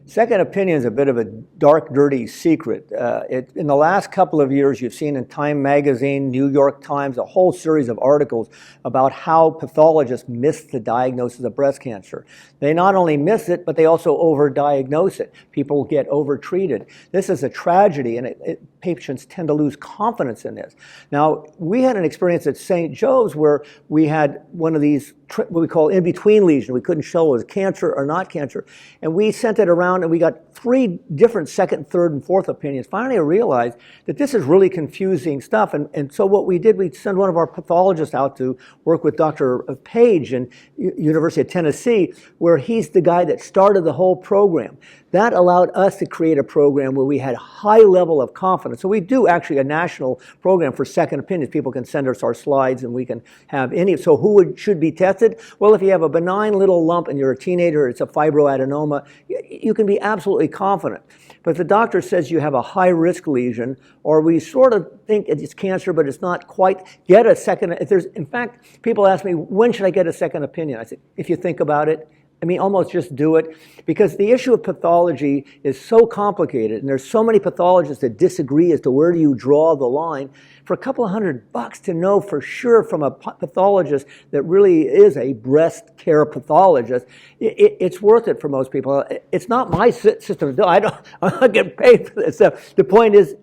Second opinion is a bit of a dark, dirty secret. In the last couple of years, you've seen in Time Magazine, New York Times, a whole series of articles about how pathologists miss the diagnosis of breast cancer. They not only miss it, but they also overdiagnose it. People get overtreated. This is a tragedy, and patients tend to lose confidence in this. Now, we had an experience at St. Joe's where we had one of these, what we call in-between lesion. We couldn't show it was cancer or not cancer. And we sent it around and we got 3 different second, third, and fourth opinions. Finally, I realized that this is really confusing stuff. And so what we did, we sent one of our pathologists out to work with Dr. Page in University of Tennessee, where he's the guy that started the whole program. That allowed us to create a program where we had a high level of confidence. So we do actually a national program for second opinions. People can send us our slides and we can have any. So who should be tested? Well, if you have a benign little lump and you're a teenager, it's a fibroadenoma, you can be absolutely confident. But if the doctor says you have a high-risk lesion, or we sort of think it's cancer, but it's not quite, get a second. In fact, people ask me, when should I get a second opinion? I say, if you think about it, I mean, almost just do it, because the issue of pathology is so complicated, and there's so many pathologists that disagree as to where do you draw the line. For a couple of $100 to know for sure from a pathologist that really is a breast care pathologist, it's worth it for most people. It's not my system. I'm not getting paid for this. So the point is,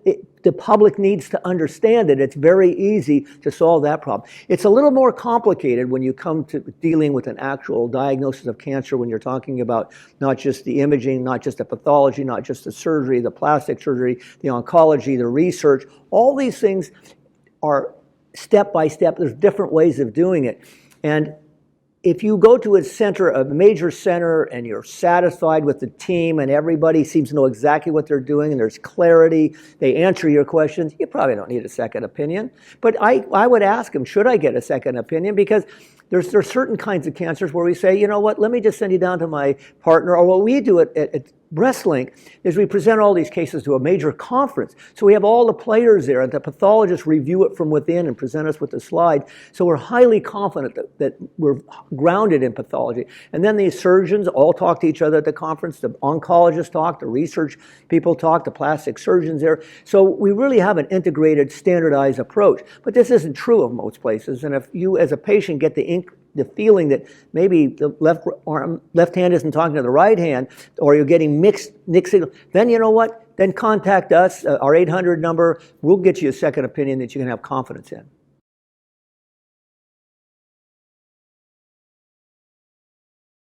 the public needs to understand it. It's very easy to solve that problem. It's a little more complicated when you come to dealing with an actual diagnosis of cancer, when you're talking about not just the imaging, not just the pathology, not just the surgery, the plastic surgery, the oncology, the research. All these things are step by step. There's different ways of doing it. And if you go to a major center, and you're satisfied with the team and everybody seems to know exactly what they're doing and there's clarity, they answer your questions, you probably don't need a second opinion. But I would ask them, should I get a second opinion? Because there's certain kinds of cancers where we say, you know what, let me just send you down to my partner. Or what we do at BreastLink is we present all these cases to a major conference. So we have all the players there, and the pathologists review it from within and present us with the slide. So we're highly confident that we're grounded in pathology. And then the surgeons all talk to each other at the conference. The oncologists talk, the research people talk, the plastic surgeons there. So we really have an integrated, standardized approach. But this isn't true of most places. And if you, as a patient, get the feeling that maybe the left hand isn't talking to the right hand, or you're getting mixed signals, then you know what? Then contact us, our 800 number. We'll get you a second opinion that you can have confidence in.